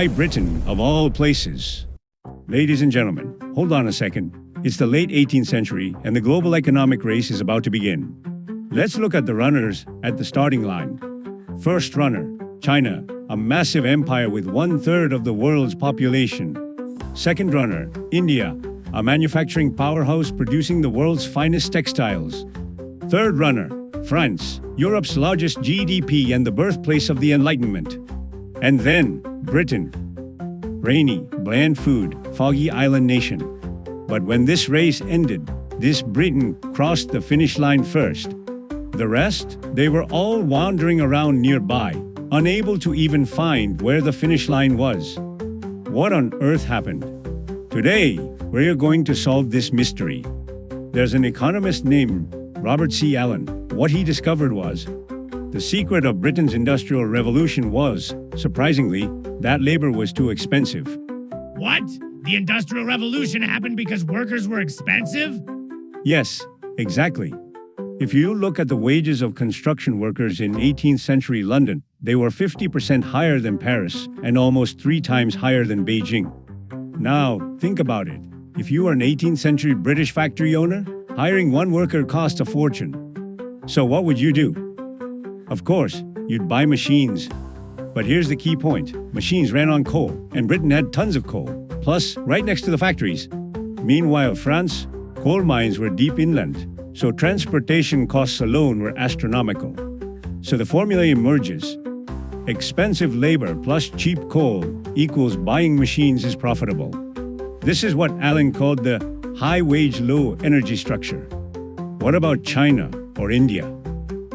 Why Britain, of all places? Ladies and gentlemen, hold on a second. It's the late 18th century, and the global economic race is about to begin. Let's look at the runners at the starting line. First runner, China, a massive empire with 1/3 of the world's population. Second runner, India, a manufacturing powerhouse producing the world's finest textiles. Third runner, France, Europe's largest GDP and the birthplace of the Enlightenment. And then, Britain. Rainy, bland food, foggy island nation. But when this race ended, this Britain crossed the finish line first. The rest, they were all wandering around nearby, unable to even find where the finish line was. What on earth happened? Today, we're going to solve this mystery. There's an economist named Robert C. Allen. What he discovered was, the secret of Britain's Industrial Revolution was, surprisingly, that labor was too expensive. What? The Industrial Revolution happened because workers were expensive? Yes, exactly. If you look at the wages of construction workers in 18th century London, they were 50% higher than Paris and almost 3 times higher than Beijing. Now, think about it. If you are an 18th century British factory owner, hiring one worker cost a fortune. So what would you do? Of course, you'd buy machines. But here's the key point. Machines ran on coal, and Britain had tons of coal, plus right next to the factories. Meanwhile, France, coal mines were deep inland, so transportation costs alone were astronomical. So the formula emerges. Expensive labor plus cheap coal equals buying machines is profitable. This is what Allen called the high-wage, low-energy structure. What about China or India?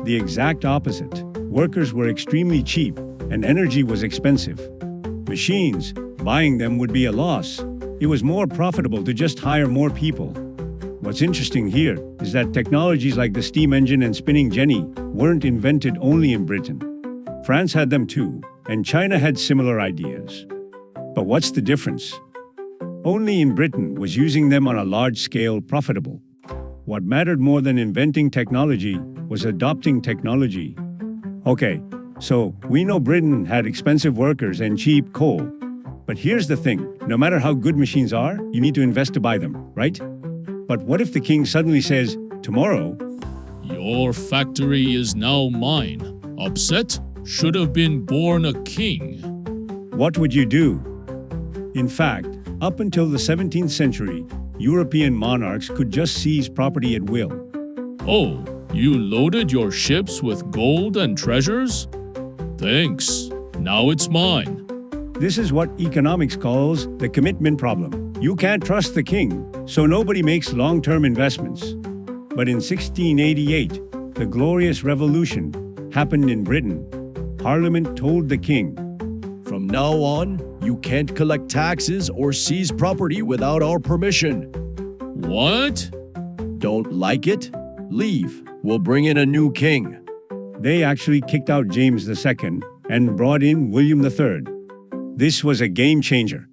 The exact opposite. Workers were extremely cheap and energy was expensive. Machines, buying them would be a loss. It was more profitable to just hire more people. What's interesting here is that technologies like the steam engine and spinning jenny weren't invented only in Britain. France had them too, and China had similar ideas. But what's the difference? Only in Britain was using them on a large scale profitable. What mattered more than inventing technology was adopting technology. Okay, so we know Britain had expensive workers and cheap coal. But here's the thing, no matter how good machines are, you need to invest to buy them, right? But what if the king suddenly says, tomorrow, "Your factory is now mine. Upset? Should have been born a king." what would you do? In fact, up until the 17th century, European monarchs could just seize property at will. Oh, you loaded your ships with gold and treasures? Thanks. Now it's mine. This is what economics calls the commitment problem. You can't trust the king, so nobody makes long-term investments. But in 1688, the Glorious Revolution happened in Britain. Parliament told the king, "From now on, you can't collect taxes or seize property without our permission. What? Don't like it? Leave. We'll bring in a new king." They actually kicked out James II and brought in William III. This was a game changer.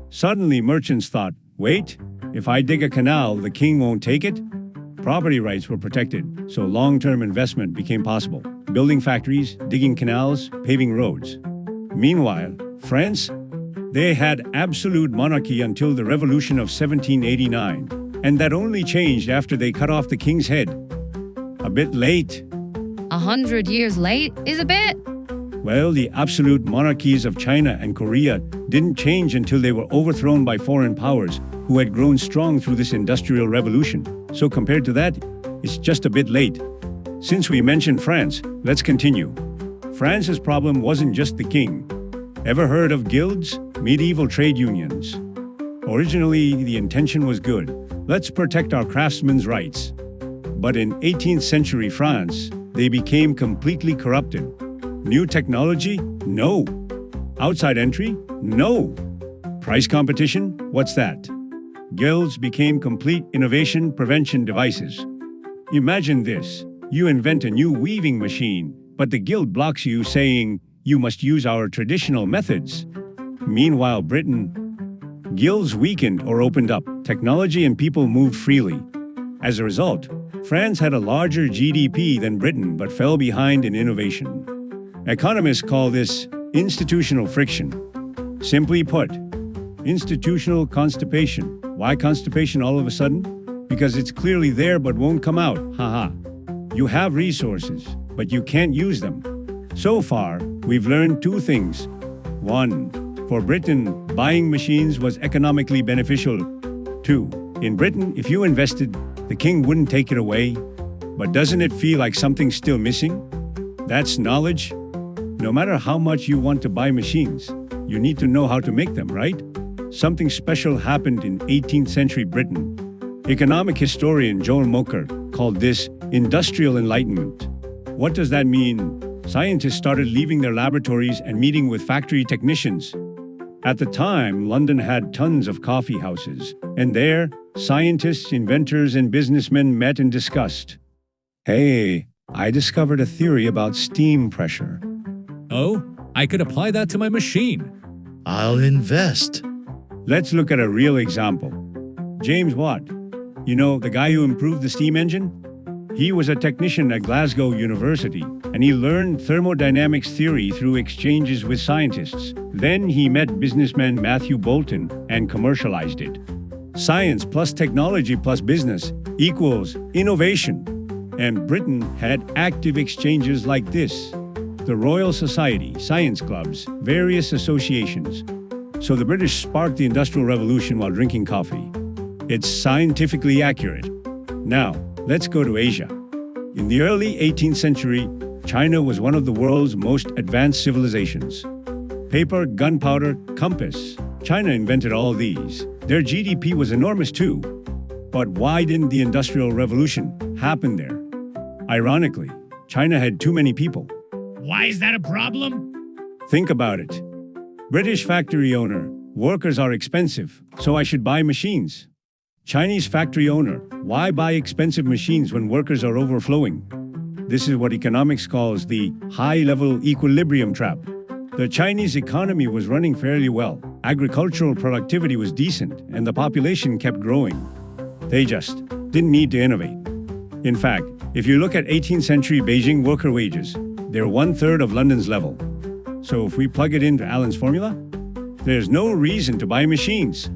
Suddenly, merchants thought, wait, if I dig a canal, the king won't take it? Property rights were protected, so long-term investment became possible. Building factories, digging canals, paving roads. Meanwhile, France, they had absolute monarchy until the Revolution of 1789, and that only changed after they cut off the king's head. A bit late. 100 years late is a bit. Well, the absolute monarchies of China and Korea didn't change until they were overthrown by foreign powers who had grown strong through this industrial revolution. So compared to that, it's just a bit late. Since we mentioned France, let's continue. France's problem wasn't just the king. Ever heard of guilds? Medieval trade unions. Originally, the intention was good. Let's protect our craftsmen's rights. But in 18th century France, they became completely corrupted. New technology? No. Outside entry? No. Price competition? What's that? Guilds became complete innovation prevention devices. Imagine this. You invent a new weaving machine, but the guild blocks you saying, you must use our traditional methods. Meanwhile, Britain, guilds weakened or opened up. Technology and people moved freely. As a result, France had a larger GDP than Britain but fell behind in innovation. Economists call this institutional friction. Simply put, institutional constipation. Why constipation all of a sudden? Because it's clearly there but won't come out. Haha. You have resources, but you can't use them. So far, we've learned two things. One, for Britain, buying machines was economically beneficial. Two, in Britain, if you invested, the king wouldn't take it away. But doesn't it feel like something's still missing? That's knowledge. No matter how much you want to buy machines, you need to know how to make them, right? Something special happened in 18th century Britain. Economic historian Joel Mocker called this industrial enlightenment. What does that mean? Scientists started leaving their laboratories and meeting with factory technicians. At the time, London had tons of coffee houses, and there, scientists, inventors, and businessmen met and discussed. Hey, I discovered a theory about steam pressure. Oh, I could apply that to my machine. I'll invest. Let's look at a real example. James Watt, you know, the guy who improved the steam engine? He was a technician at Glasgow University, and he learned thermodynamics theory through exchanges with scientists. Then he met businessman Matthew Boulton and commercialized it. Science plus technology plus business equals innovation. And Britain had active exchanges like this: the Royal Society, science clubs, various associations. So the British sparked the Industrial Revolution while drinking coffee. It's scientifically accurate. Now, let's go to Asia. In the early 18th century, China was one of the world's most advanced civilizations. Paper, gunpowder, compass. China invented all these. Their GDP was enormous too. But why didn't the Industrial Revolution happen there? Ironically, China had too many people. Why is that a problem? Think about it. British factory owner, workers are expensive, so I should buy machines. Chinese factory owner, why buy expensive machines when workers are overflowing? This is what economics calls the high-level equilibrium trap. The Chinese economy was running fairly well. Agricultural productivity was decent, and the population kept growing. They just didn't need to innovate. In fact, if you look at 18th century Beijing worker wages, they're 1/3 of London's level. So if we plug it into Allen's formula, there's no reason to buy machines.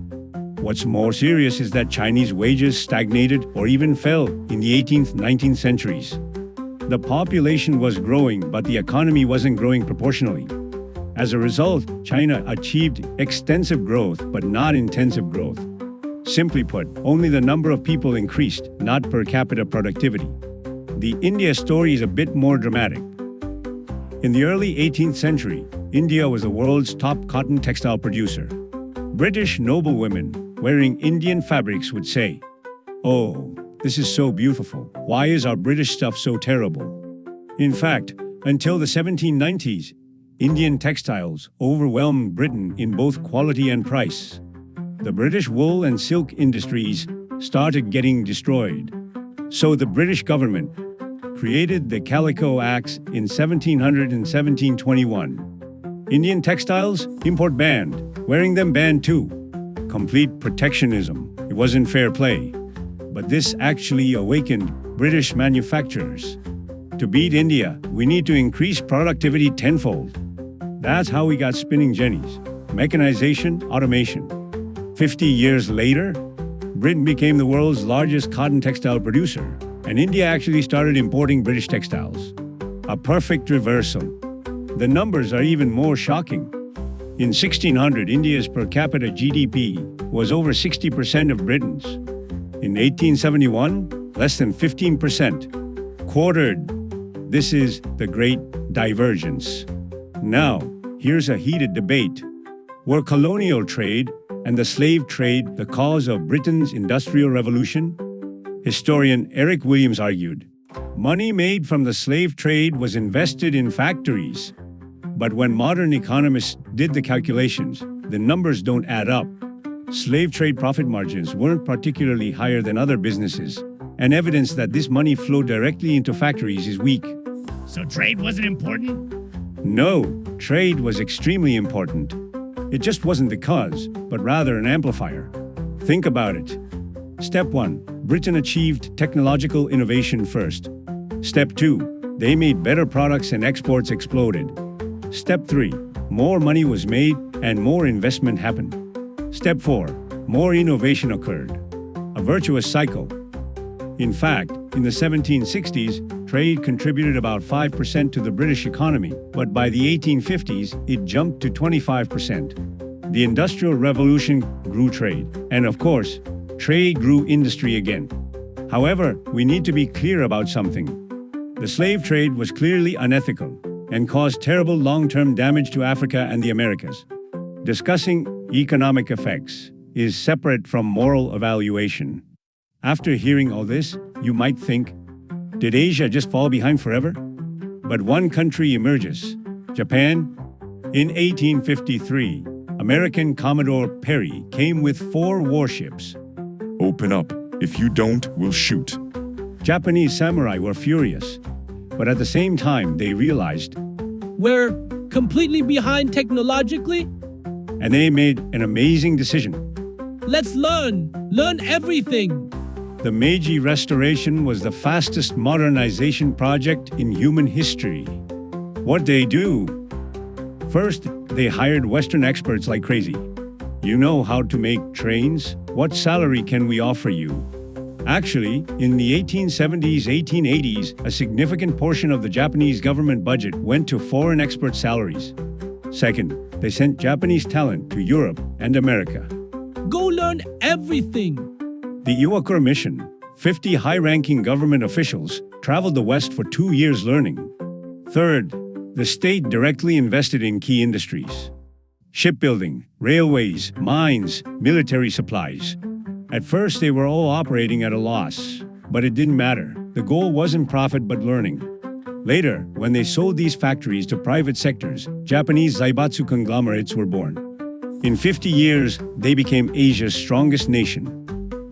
What's more serious is that Chinese wages stagnated or even fell in the 18th, 19th centuries. The population was growing, but the economy wasn't growing proportionally. As a result, China achieved extensive growth, but not intensive growth. Simply put, only the number of people increased, not per capita productivity. The India story is a bit more dramatic. In the early 18th century, India was the world's top cotton textile producer. British noblewomen wearing Indian fabrics would say, "Oh, this is so beautiful. Why is our British stuff so terrible?" In fact, until the 1790s, Indian textiles overwhelmed Britain in both quality and price. The British wool and silk industries started getting destroyed. So the British government created the Calico Acts in 1700 and 1721. Indian textiles, import banned. Wearing them banned too. Complete protectionism. It wasn't fair play. But this actually awakened British manufacturers. To beat India, we need to increase productivity tenfold. That's how we got spinning jennies. Mechanization, automation. 50 years later, Britain became the world's largest cotton textile producer, and India actually started importing British textiles. A perfect reversal. The numbers are even more shocking. In 1600, India's per capita GDP was over 60% of Britain's. In 1871, less than 15%. Quartered. This is the Great Divergence. Now, here's a heated debate. Were colonial trade and the slave trade the cause of Britain's Industrial Revolution? Historian Eric Williams argued, money made from the slave trade was invested in factories. But when modern economists did the calculations, the numbers don't add up. Slave trade profit margins weren't particularly higher than other businesses, and evidence that this money flowed directly into factories is weak. So trade wasn't important? No, trade was extremely important. It just wasn't the cause, but rather an amplifier. Think about it. Step 1. Britain achieved technological innovation first. Step 2. They made better products and exports exploded. Step 3. More money was made and more investment happened. Step 4. More innovation occurred. A virtuous cycle. In fact, in the 1760s, trade contributed about 5% to the British economy, but by the 1850s, it jumped to 25%. The Industrial Revolution grew trade, and of course, trade grew industry again. However, we need to be clear about something. The slave trade was clearly unethical and caused terrible long-term damage to Africa and the Americas. Discussing economic effects is separate from moral evaluation. After hearing all this, you might think, did Asia just fall behind forever? But one country emerges, Japan. In 1853, American Commodore Perry came with 4 warships. Open up. If you don't, we'll shoot. Japanese samurai were furious, but at the same time they realized, We're completely behind technologically. and they made an amazing decision. Let's learn everything. The Meiji Restoration was the fastest modernization project in human history. What'd they do? First, they hired Western experts like crazy. You know how to make trains? What salary can we offer you? Actually, in the 1870s, 1880s, a significant portion of the Japanese government budget went to foreign expert salaries. Second, they sent Japanese talent to Europe and America. Go learn everything. The Iwakura mission, 50 high-ranking government officials, traveled the West for 2 years learning. Third, the state directly invested in key industries. Shipbuilding, railways, mines, military supplies. At first, they were all operating at a loss, but it didn't matter. The goal wasn't profit but learning. Later, when they sold these factories to private sectors, Japanese zaibatsu conglomerates were born. In 50 years, they became Asia's strongest nation.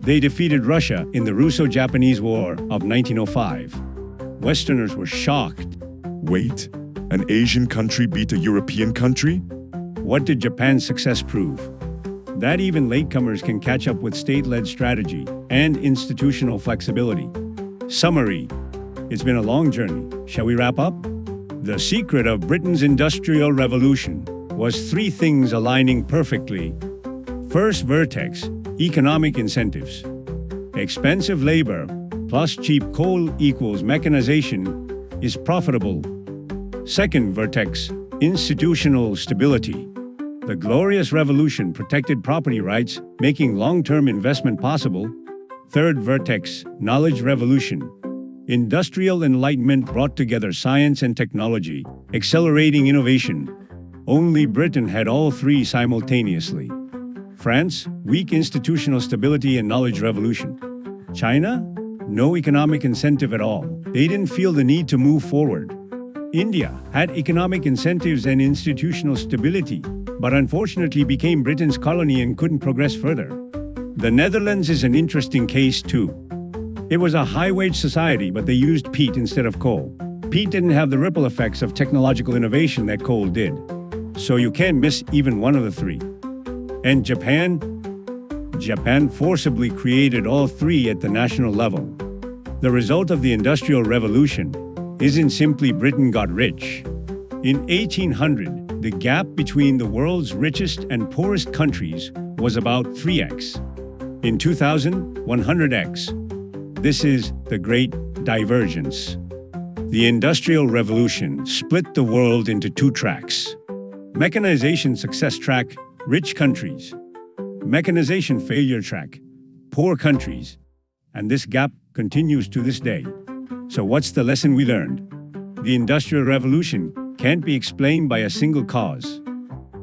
They defeated Russia in the Russo-Japanese War of 1905. Westerners were shocked. Wait, an Asian country beat a European country? What did Japan's success prove? That even latecomers can catch up with state-led strategy and institutional flexibility. Summary: it's been a long journey. Shall we wrap up? The secret of Britain's Industrial Revolution was 3 things aligning perfectly. First vertex, economic incentives. Expensive labor plus cheap coal equals mechanization is profitable. Second vertex, institutional stability. The Glorious Revolution protected property rights, making long-term investment possible. Third vertex, knowledge revolution. Industrial enlightenment brought together science and technology, accelerating innovation. Only Britain had all 3 simultaneously. France, weak institutional stability and knowledge revolution. China, no economic incentive at all. They didn't feel the need to move forward. India had economic incentives and institutional stability, but unfortunately became Britain's colony and couldn't progress further. The Netherlands is an interesting case too. It was a high-wage society, but they used peat instead of coal. Peat didn't have the ripple effects of technological innovation that coal did. So you can't miss even one of the 3. And Japan? Japan forcibly created all 3 at the national level. The result of the Industrial Revolution isn't simply Britain got rich. In 1800, the gap between the world's richest and poorest countries was about 3x. In 2000, 100x. This is the Great Divergence. The Industrial Revolution split the world into 2 tracks. Mechanization success track, rich countries. Mechanization failure track, poor countries. And this gap continues to this day. So what's the lesson we learned? The Industrial Revolution can't be explained by a single cause.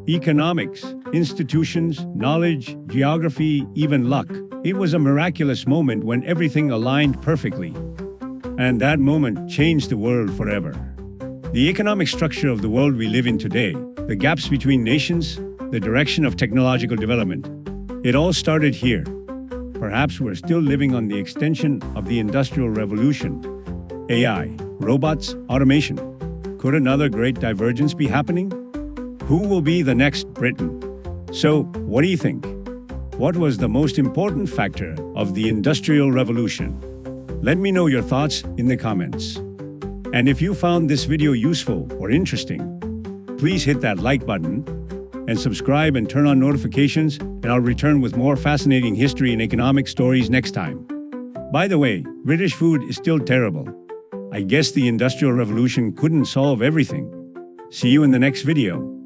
Economics, institutions, knowledge, geography, even luck. It was a miraculous moment when everything aligned perfectly. And that moment changed the world forever. The economic structure of the world we live in today, the gaps between nations, the direction of technological development, it all started here. Perhaps we're still living on the extension of the Industrial Revolution. AI, robots, automation. Could another great divergence be happening? Who will be the next Britain? So, what do you think? What was the most important factor of the Industrial Revolution? Let me know your thoughts in the comments. And if you found this video useful or interesting, please hit that like button and subscribe and turn on notifications, and I'll return with more fascinating history and economic stories next time. By the way, British food is still terrible. I guess the Industrial Revolution couldn't solve everything. See you in the next video.